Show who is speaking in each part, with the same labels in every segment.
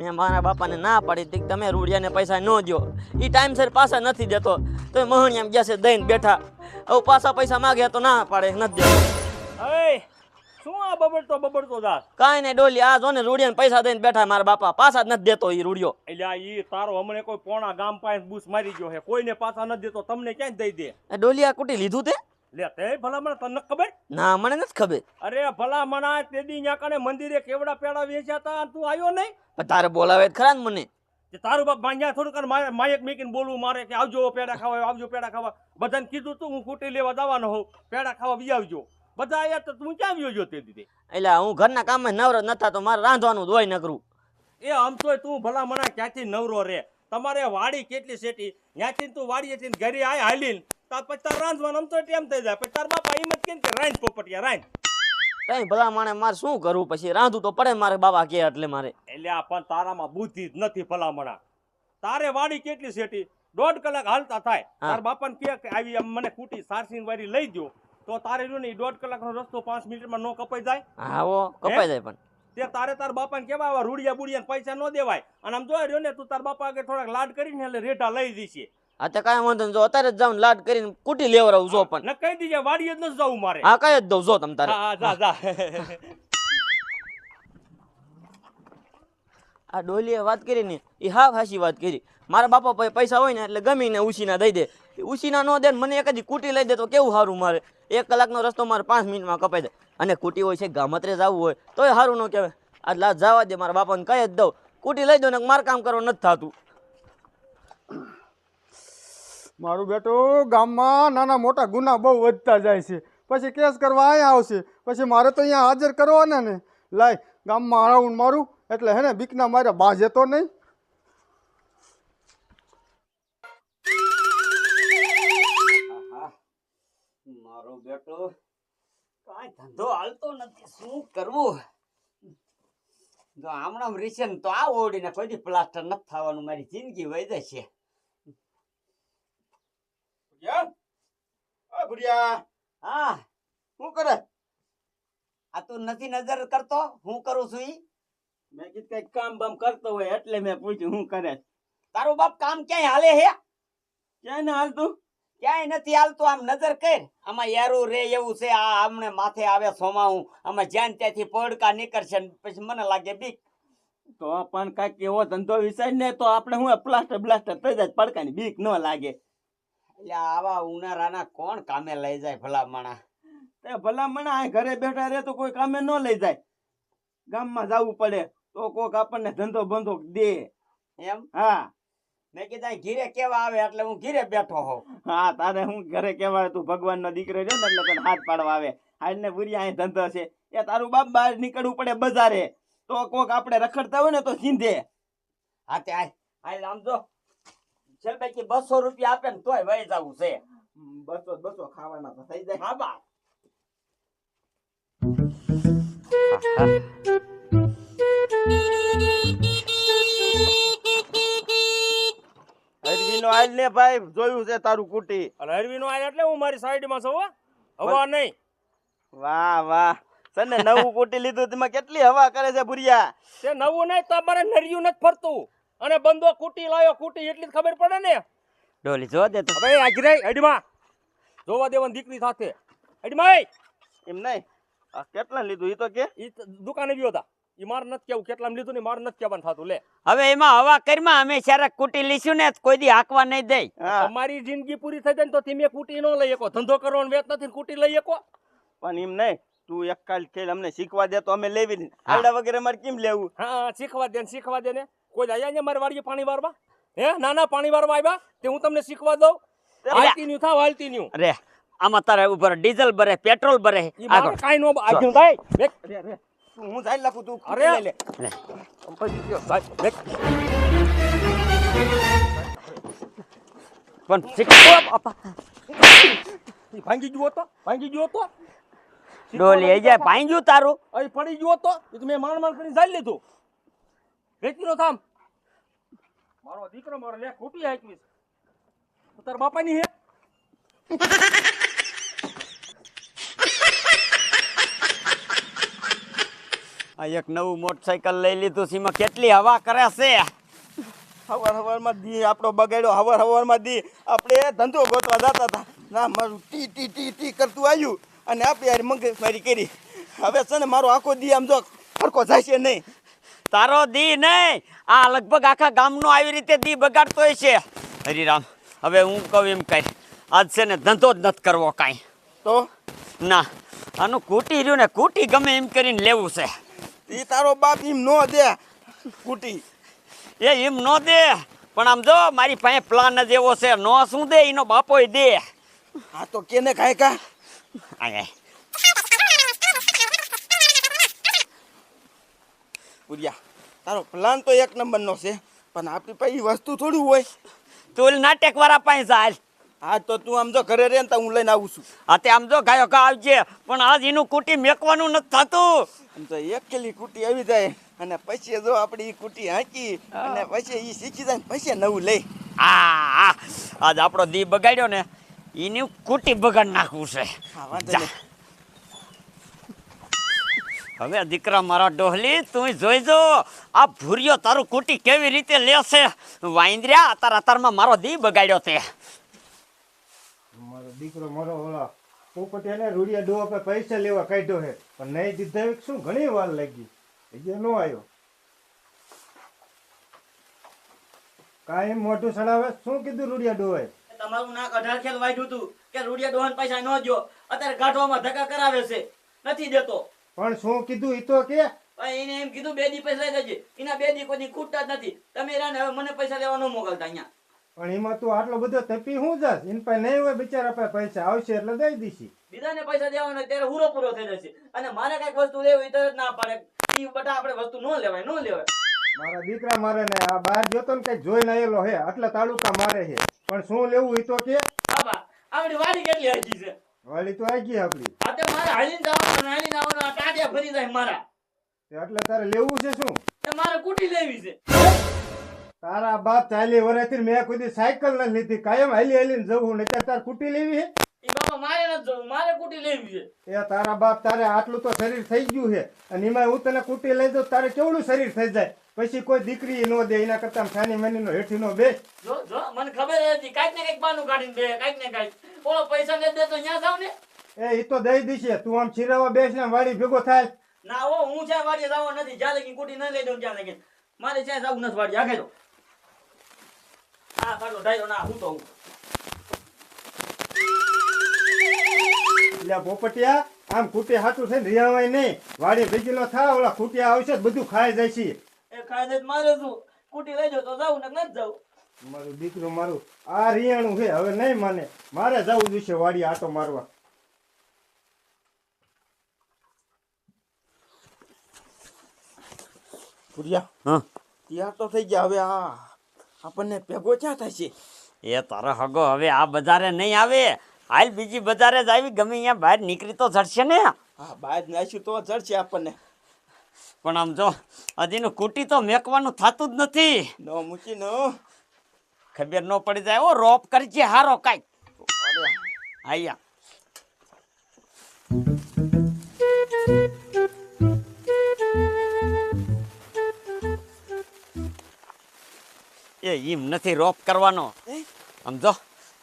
Speaker 1: મેં મારા બાપાને ના પાડી હતી કે તમે રૂડિયાને પૈસા ન દો. એ ટાઈમસર પાછા નથી દેતો તો મહણિયામ ગયા છે દઈને બેઠા. હવે પાછા પૈસા માગે તો ના પાડે નથી દેતો.
Speaker 2: શું આ બબડતો દાસ?
Speaker 1: કાંઈ નહીં ડોલી, આ જો ને રૂડિયાને પૈસા દઈને બેઠા મારા બાપા, પાછા જ નથી દેતો એ રૂડિયો.
Speaker 2: એટલે ઈ તારો હમણે કોઈ પોણા ગામ પાસે બૂસ મારી ગયો છે, કોઈને પાછા નથી દેતો, તમને ક્યાં દઈ દે?
Speaker 1: ડોલી આ કુટી લીધું તે?
Speaker 2: લે તે ભલા મને તને ખબર?
Speaker 1: ના મને નથી ખબર.
Speaker 2: અરે ભલા મના તેદી ન્યા કને મંદિરે કેવડા પેડા વેચ્યા હતા, તું આવ્યો નહીં?
Speaker 1: પણ તારે બોલાવે જ ખરા ને મને.
Speaker 2: તારું બાપ માંગ્યા થોડુંક માયક મેકીને બોલવું મારે કે આવજો પેડા ખાવા, આવજો પેડા ખાવા. બધાને કીધું તું હું કુટી લેવા જવાનો હોઉં, પેડા ખાવા બી આવજો. બધા આયા તો તું ક્યાં આવ્યો જો તે દીધી?
Speaker 1: એટલે હું ઘરના કામમાં નવરો નતા તો મારે રાંધવાનું દોય નકરું.
Speaker 2: એ આમ તોય તું ભલા મના ક્યાંથી નવરો રે? તમારે વાડી કેટલી સેટી, ત્યાંથી તું વાડીએ થી ઘરે આય હાલીને પછી તાર રાંધવાનું આમ તો એમ થઈ જાય. પછી તાર બાપા એમ જ કેમ કે રાંધ પોપટિયા રાંધ.
Speaker 1: કઈ ભલા માણે મારે શું કરવું? પછી રાંધું તો પડે મારે બાબા કે એટલે મારે.
Speaker 2: એટલે આ પણ તારામાં બુદ્ધિ જ નથી ભલા મણા. તારે વાડી કેટલી સેટી, 1.5 કલાક હાલતા થાય. તાર બાપાને કે આવી મને કુટી સારસીન વારી લઈ દો તો તારે જો ને 1.5 કલાકનો રસ્તો 5 મિનિટમાં નો કપાઈ જાય.
Speaker 1: હા કપાઈ જાય. પણ
Speaker 2: તે તારે તાર બાપાને કેવા આવા રૂડિયા બુડિયા પૈસા ન દેવાય. અને આમ જોઈ રહ્યો ને તું તાર બાપા આગળ થોડાક લાડ કરીને એટલે રેઢા લઈ દીશે.
Speaker 1: હા તો કાંઈ વાંધો નહીં, જો અત્યારે જ જાઉં લાડ કરીને કુટી લેવરાવું જો. પણ
Speaker 2: ન કહી દીજે વાડીએ જ ન જવું મારે.
Speaker 1: હા કઈ જ દઉં જો તમ તારે.
Speaker 2: હા જા જા.
Speaker 1: આ ડોલીએ વાત કરી ને એ હાવ હાસી વાત કરી. મારા બાપા પાસે પૈસા હોય ને એટલે ગમીને ઉછીના દઈ દે. ઉછીના ન દે ને મને એકાદી કુટી લઈ દે તો કેવું સારું. મારે 1 કલાકનો રસ્તો મારે 5 મિનિટમાં કપાઈ જાય. અને કુટી હોય છે ગામત્રે જવું હોય તોય સારું ન કહેવાય. આ લાજ જવા દે, મારા બાપાને કહી જ દઉં કુટી લઈ દો ને મારે કામ કરવા નથી થતું.
Speaker 3: મારું બેટું ગામમાં નાના મોટા ગુના બહુ વધતા જાય છે. પછી કેસ કરવા અહીંયા આવશે, પછી મારે તો અહીંયા હાજર કરવાના ને. લાય ગામમાં આવું મારું એટલે હે ને બીકના મારે બાજે તો નહીં.
Speaker 4: મારો બેટો કાંઈ ધંધો હાલતો નથી, શું કરવું? જો હમણાં રીસન તો આ ઓડીને કોઈ દી પ્લાસ્ટર નથી થવાનું, મારી જિંદગી વહી જશે. હા શું કરે? આ તું નથી નજર કરતો? હું કરું છું ઈ?
Speaker 1: મેં કીધું કઈક કામ બામ કરતો હોય એટલે મેં પૂછ્યું શું કરે.
Speaker 4: તારો બાપ કામ ક્યાંય હાલે હે?
Speaker 1: ક્યાંય ના હાલતું?
Speaker 4: ક્યાંય નથી હાલતું. આમ નજર કર, આમાં યારું રે એવું છે. આ હમણે માથે આવે સોમાવું, આમાં જ્યાં ત્યાંથી પડકા નીકળશે પછી મને લાગે બીક.
Speaker 1: તો પણ કઈક એવો ધંધો વિચાર ને તો આપણે હું પ્લાસ્ટર બ્લાસ્ટર થઈ જાય, પડકાની બીક ન લાગે.
Speaker 4: એટલે આવા ઉનાળાના કોણ કામે લઈ જાય ભલા માણા?
Speaker 1: તે ભલા મણા ઘરે બેઠા રે તો કોઈ કામે ન લઈ જાય. ગામમાં જવું પડે તો કોક આપણને ધંધો બંધો દે.
Speaker 4: એમ?
Speaker 1: હા
Speaker 4: મેં કીધા ઘીરે કેવા આવે એટલે હું ઘીરે બેઠો હોઉં.
Speaker 1: હા તારે હું ઘરે કહેવાય, તું ભગવાન નો દીકરો રહ્યો ને એટલે તને હાથ પાડવા આવે. હાલ ને બુરિયા અહીં ધંધો છે. એ તારું બાપ બહાર નીકળવું પડે બજારે તો કોક આપણે રખડતા હોય ને તો સીધે.
Speaker 4: હા તે હાલ આમ જો ચલ પૈકી 200 રૂપિયા આપે ને તોય વહી જવું છે.
Speaker 1: 200 ખાવાના તો થઈ જાય.
Speaker 4: હા બા
Speaker 1: હરવીનો આલ ને ભાઈ, જોયું છે તારું કુટી.
Speaker 2: અને હરવીનો આય એટલે હું મારી સાઈડમાં છું. હવા નહીં.
Speaker 1: વાહ વાહ સને નવું કુટી લીધું, તેમાં કેટલી હવા કરે છે ભુરિયા.
Speaker 2: તે નવું નહીં તો અમારે નરિયું નથી ફરતું. અને બંદો કુટી લાયો, કુટી એટલી જ ખબર પડે ને.
Speaker 1: ડોલી જો દે તો.
Speaker 2: હવે આજરે અડમાં જોવા દેવાની દીકરી સાથે અડમાં
Speaker 1: એમ નહીં, કેટલા લીધું ઈ તો કે.
Speaker 2: ઈ દુકાને ગયો હતા. ઈ માર નથી કેવું કેટલામાં લીધું ને માર નથી કહેવાનું થતું. લે
Speaker 4: હવે એમાં હવા કરીમાં અમે ક્યારેક કુટી લીશું ને કોઈ દી હાંકવા નહીં દે.
Speaker 2: તમારી જિંદગી પૂરી થઈ જાય ને તો તમે કુટી ન લઈ શકો. ધંધો કરવાનો વેત નથી, કુટી લઈ શકો.
Speaker 1: પણ એમ નહીં, તું એક કાલ ખેલ અમને શીખવા દે તો અમે લેવી ને. આવડા વગેરે મારે કેમ લેવું?
Speaker 2: હા શીખવા દે ને. કોઈ આયા ને મારે વાડીએ પાણી વારવા? હે નાના પાણી વારવા આવ્યા તે હું તમને શીખવા દઉં. હાલતી ન્યુ થાવ, હાલતી ન્યુ.
Speaker 4: અરે આમાં તારે ઉપર ડીઝલ ભરે, પેટ્રોલ ભરે.
Speaker 2: ઈ મારે કાઈ નો આજ્યું થાય.
Speaker 1: હું જાય લખું, તું
Speaker 2: અરે
Speaker 1: લઈ લે.
Speaker 4: પણ શીખવા
Speaker 2: ભાંગી ગયો તો
Speaker 4: ડોલી એ જાય ભાંગ્યું તારું.
Speaker 2: અહીં પડી ગયો તો મેં માણ કરીને ચાલી લીધું. વેચી નો થામ. મારો દીકરો મારો લે ખોટી હાકવીસ. તાર બાપાની હે.
Speaker 4: આ એક નવું મોટરસાયકલ લઈ લીધું છે એમાં કેટલી હવા કરે છે.
Speaker 5: હવારમાં દી આપણો બગાડ્યો. હવારમાં દી આપણે ધંધો ગોતવા જતા હતા. ના મારું ટી ટી ટી ટી કરતું આવ્યું અને આપણે યાર મગજમારી કરી. હવે છે ને મારો આખો દી આમ જો ફરકો જાય છે નહીં.
Speaker 4: તારો દી નહીં, આ લગભગ આખા ગામનો આવી રીતે દી બગાડતોય છે. હરિરામ, હવે હું કહું એમ કઈ, આજ છે ને ધંધો જ નથી કરવો કાંઈ.
Speaker 5: તો
Speaker 4: ના, આનું કૂટી રહ્યું ને કૂટી ગમે એમ કરીને લેવું છે.
Speaker 5: એ તારો બાપ એમ નો દે કુટી.
Speaker 4: એ એમ ન દે, પણ આમ જો મારી પાસે પ્લાન જ એવો છે. નો શું દે એનો બાપોય દે.
Speaker 5: હા તો કેને કાંઈ કા
Speaker 4: આય
Speaker 5: પૂર્યા, તારો પ્લાન તો એક નંબરનો છે પણ આપણી પાસે ઈ વસ્તુ થોડું હોય.
Speaker 4: તું નાટક વાળા પાસે ચાલ.
Speaker 5: હા તો તું આમ જો ઘરે રહે ને તો હું લઈને આવું છું.
Speaker 4: હા તે આમ જો ગાયો કા આવજે, પણ આજ એનું કૂટી મેકવાનું નથી થતું.
Speaker 5: આમ તો એક કેલી કુટી આવી જાય અને પછી જો આપણે ઈ કુટી હાંકી અને પછી ઈ શીખી જાય ને પછી નવું લઈ.
Speaker 4: આ આજ આપણો દી બગાડ્યો ને, એની કૂટી બગાડ નાખવું છે.
Speaker 5: હા વાંધો
Speaker 4: જા.
Speaker 5: નહીં.
Speaker 4: હવે દીકરા મારા ડોહલી, તું જોઈજો આ ભૂરિયો તારું કૂટી કેવી રીતે લેશે. વાંદર્યા અતારમાં મારો દી બગાડ્યો તે.
Speaker 3: મારો દીકરો મારો ઓલા પોપટિયાને રૂડિયા ડોવા પર પૈસા લેવા કાઢ્યો છે પણ નહીં દીધા શું ઘણી વાર લાગી હજી નો આવ્યો. કાંઈ મોઢું સડાવે શું કીધું રૂડિયા ડોવાએ?
Speaker 1: તમારું નાક 18 ખેલ વાઢ્યું હતું કે રૂડિયા ડોહાન પૈસા ન દ્યો, અત્યારે ગાંઠવામાં ધક્કા કરાવે છે, નથી દેતો.
Speaker 3: પણ શું કીધું ઈ તો કે
Speaker 1: ભાઈ એને એમ કીધું 2 દી પૈસા લઈ દેજે. એના 2 દી કોઈ ખૂટતા જ નથી. તમે રાને હવે મને પૈસા લેવા ન મોકલતા અહીંયા.
Speaker 3: પણ એમાં તું આટલો બધો તપી શું જાસ? એન પાસે નહીં હોય બિચારા પાસે પૈસા આવશે એટલે દઈ દીશી.
Speaker 1: બીજાને પૈસા દેવાના ત્યારે હુરો પૂરો થઈ જશે અને મારે કઈક વસ્તુ લેવી તો જ ના પાડે. ઈ બટા આપણે વસ્તુ ન લેવાય, ન લેવાય.
Speaker 3: મારા દીકરા મારે ને આ બહાર જોતો ને કઈ જોઈને આવેલો હે, આટલા તાલુકા મારે છે પણ શું લેવું ઈ તો કે.
Speaker 1: બાબા આપણી વાડી કેટલી હજી છે?
Speaker 3: વાલી તો આવી ગઈ આપડી.
Speaker 1: આ તે મારે હાલીને જવાનું, આ ટાટિયા ફરી જાય મારા.
Speaker 3: એટલે તારે લેવું છે શું?
Speaker 1: તે મારે કુટી લેવી છે.
Speaker 3: તારા બાપ ચાલી વર્ષથી મેં કોઈ દી સાયકલ નથી લીધી, કાયમ હાલી હાલીને જવું ને તાર કુટી લેવી હે?
Speaker 1: ઈ બાબા મારે નથી જવું, મારે કુટી લેવી છે.
Speaker 3: એ તારા બાપ તારે આટલું તો શરીર થઈ ગયું છે અને એમાં હું તને કુટી લઈ દઉં તારે કેવડું શરીર થઈ જાય, પછી કોઈ દીકરી ન દે. એના કરતા છાની માની નો હેઠી નો બે.
Speaker 1: જો મને ખબર હતી કાઈક ને કાઈક બાનું કાઢીને બે, કાઈક ને કાઈક. ઓલો પૈસા ને દે તો ન્યા જાવ ને.
Speaker 3: એ તો દઈ દીશે, તું આમ ચીરાવા બેસ ને વાડી ભેગો થાય.
Speaker 1: ના ઓ હું જ્યાં વાડીએ જવો નથી, જ્યાં લગી કુટી ન લઈ દઉં ત્યાં લગી મારે જ્યાં જવું નથી વાડી. આગળ હા કાઢો ડાયરો ના હું તો હું.
Speaker 3: એટલે પોપટિયા આમ કુટી હાથું થઈને રિયાવાય નહીં, વાડી ભેગી નો થા, ઓલા કુટિયા આવશે બધું ખાઈ જાય છે.
Speaker 1: એ ખાઈ દે મારે શું કુટી લઈ જાવ તો જાવું ને નથી જાવું.
Speaker 3: મારું દીકરું મારું આ રિયાણું છે, હવે નહીં માને, મારે જવું જોઈશે વાડી આટો મારવા.
Speaker 5: પૂર્યા,
Speaker 4: હા,
Speaker 5: તૈયાર તો થઈ ગયા. હવે આ આપણને ભેગો ક્યાં થાય છે?
Speaker 4: એ તારો હગો હવે આ બજારે નહીં આવે. હાલ બીજી બજારે જ આવી, ગમે અહીંયા બહાર નીકળી તો જડશે ને.
Speaker 5: હા બહાર નાખ્યું તો જડશે આપણને.
Speaker 4: પણ આમ જો હજીનું કૂટી તો મેકવાનું થતું જ નથી.
Speaker 5: ન મૂકી ન
Speaker 4: ખબર ન પડી જાય. ઓ રોપ કરજે હારો કાંઈક. આયા એ એમ નથી રોપ કરવાનો. સમજો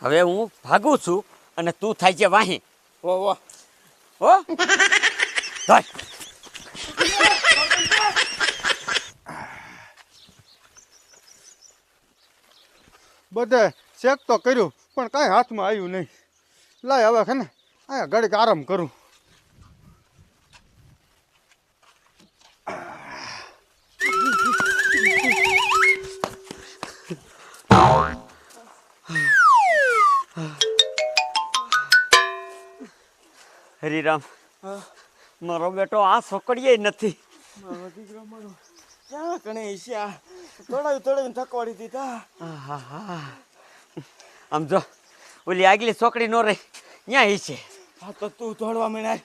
Speaker 4: હવે હું ભાગું છું અને તું થાય છે વાહી.
Speaker 5: વાહ વાહ.
Speaker 4: હો ધોય.
Speaker 3: બધે ચેક તો કર્યું પણ કાંઈ હાથમાં આવ્યું નહીં. લાય હવે છે ને અહીંયા ઘડીક આરામ કરું.
Speaker 4: હરિરામ, મારો બેટો આ છોકરીએ નથી.
Speaker 5: મારો દીકરો મારો ક્યાં કણે છે? આ તોડાવીને થકવાડી દીધા.
Speaker 4: આમ જો ઓલી આગલી છોકરી નો રહી ત્યાં છે.
Speaker 5: હા તો તું દોડવા માંડ.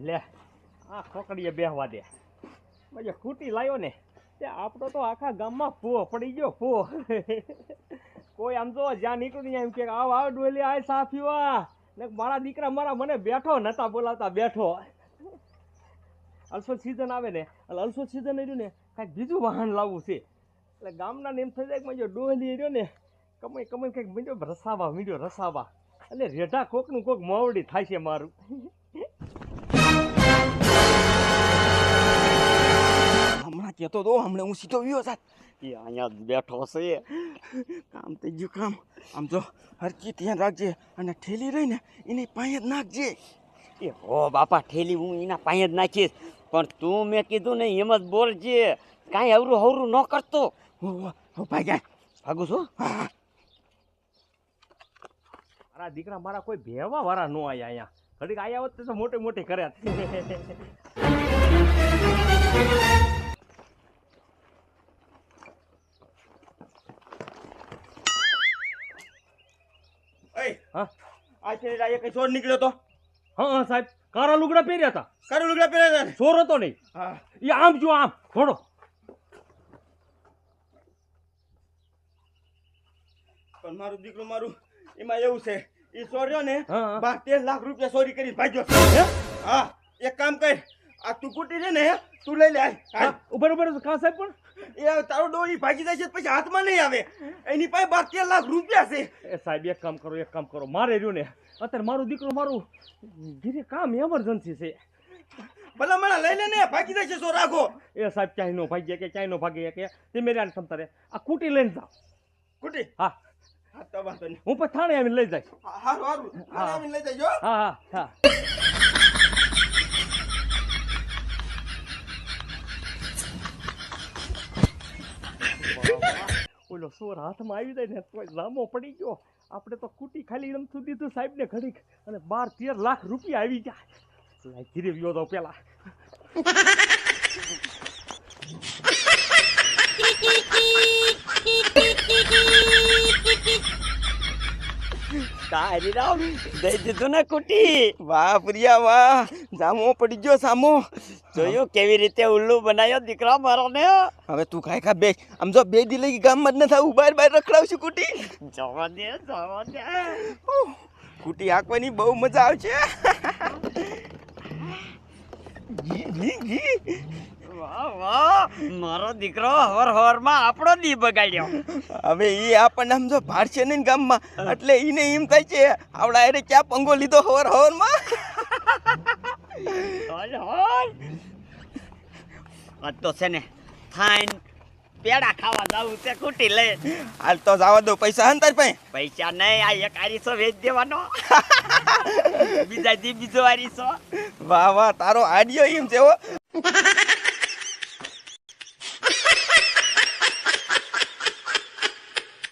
Speaker 2: લે આ છોકરીએ બેહવા દે. પછી ખૂટી લાવ્યો ને તે આપણો તો આખા ગામમાં ફો પડી ગયો ફો. કોઈ આમ તો જ્યાં નીકળ્યું ત્યાં એમ કે આવ ડોલી આ સાફીવા ને મારા દીકરા મારા મને બેઠો નતા બોલાવતા બેઠો. અલસો સિઝન આવે ને એટલે અલસો સિઝન રહ્યું ને કાંઈક બીજું વાહન લાવવું છે એટલે ગામના ને એમ થઈ જાય કે જો ડોહલી રહ્યો ને કમાઈ કમાઈ કંઈક મીડ્યો રસાવા એટલે રેઢા કોકનું કોક મોવડી થાય છે મારું.
Speaker 5: હમણાં કહેતો તો હમણાં હું સીધો વ્યો સાત
Speaker 1: એ અહીંયા જ બેઠો છે.
Speaker 5: કામ થઈ ગયું કામ. આમ જો હરકી ધ્યાન રાખજે અને ઠેલી રહી ને એને પાયે જ નાખજે.
Speaker 1: એ હો બાપા ઠેલી હું એના પાસે જ નાખીશ, પણ તું મેં કીધું ને એમ જ બોલજે, કાંઈ અવરું હવરું ન કરતો.
Speaker 5: ભાગ્યા
Speaker 1: ભાગું છું.
Speaker 2: મારા દીકરા મારા કોઈ ભેવા વાળા નો આયા અહીંયા ઘડીક આયા હોત તો મોટી મોટી કર્યા. હા
Speaker 5: આ છે કઈ ચોર નીકળ્યો તો.
Speaker 2: હા સાહેબ કાળા લુગડા પહેર્યા હતા.
Speaker 5: કારું લુગડા પહેર્યા હતા.
Speaker 2: ચોર હતો નહીં.
Speaker 5: હા
Speaker 2: એ આમ જો આમ થોડો.
Speaker 5: પણ મારું દીકરું મારું એમાં એવું છે એ ચોર્યો ને
Speaker 2: હા.
Speaker 5: 13 લાખ રૂપિયા ચોરી કરી ભાગ્યો.
Speaker 2: હે?
Speaker 5: હા એક કામ કર આ તું કુટી છે ને તું લઈ લે હાલ.
Speaker 2: ઉપર કા સાહેબ પણ
Speaker 5: એ તારો ડોહી ભાગી જાય છે પછી હાથમાં નહીં આવે એની પાસે 13 લાખ રૂપિયા છે.
Speaker 2: એ સાહેબ એક કામ કરો મારે રહ્યું ને અત્યારે મારું દીકરો મારું ઘીરે કામ એમરજન્સી છે.
Speaker 5: ભલા મને લઈ લે ને ભાગી જાય છે સો રાખો.
Speaker 2: એ સાહેબ ક્યાંય નો ભાગી કે ક્યાંય નો ભાગી કે તે મેરે આને ક્ષમતા રે આ કુટી લઈને જાઓ.
Speaker 5: કુટી
Speaker 2: હા
Speaker 5: હા તો વાંધો નહીં.
Speaker 2: હું પછી થાણે આવીને લઈ જાય.
Speaker 5: હારું હારું
Speaker 2: હા.
Speaker 5: આવીને લઈ જજો.
Speaker 2: હા હા હા ઓલો સોર હાથમાં આવી જાય ને તો લાંબો પડી ગયો. આપણે તો કુટી ખાલી રમતું દીધું સાહેબ ને ઘડીક અને 12-13 લાખ રૂપિયા આવી ગયા. લાઈ ધીરે વ્યો તો પેલા.
Speaker 1: તારી રામ દઈ દીધું ને કુટી.
Speaker 5: વાહ પ્રિયા વાહ સામો પડી ગયો સામો.
Speaker 1: જોયું કેવી રીતે ઉલ્લુ બનાવ્યો દીકરા મારો ને.
Speaker 5: હવે તું ખાઈ ખા બે આમ જો બે દી લઈ ગામમાં જ ન થાવું બહાર રખડાવશું કુટી.
Speaker 1: જવા દે.
Speaker 5: કુટી આંકવાની બહુ મજા આવશે. જી જી જી
Speaker 1: વાહ મારો દીકરો હવાર આપણો દી બગાડ્યો.
Speaker 5: હવે એ આપણને આમ જો ભાડશે નહીં ને ગામમાં એટલે એને એમ થાય છે આવડા અરે ક્યાં પંગો લીધો હવારમાં.
Speaker 1: આજ તો છે ને થાઈન પેડા ખાવા જાવું છે કુટી લઈ.
Speaker 5: હાલ તો જવા દો પૈસા હન તાર પાસે.
Speaker 1: પૈસા નહીં, આ એક આરીસો વેચ દેવાનો. બીજા દી બીજો આરીસો.
Speaker 5: વાહ વાહ તારો આડિયો એમ છે હો.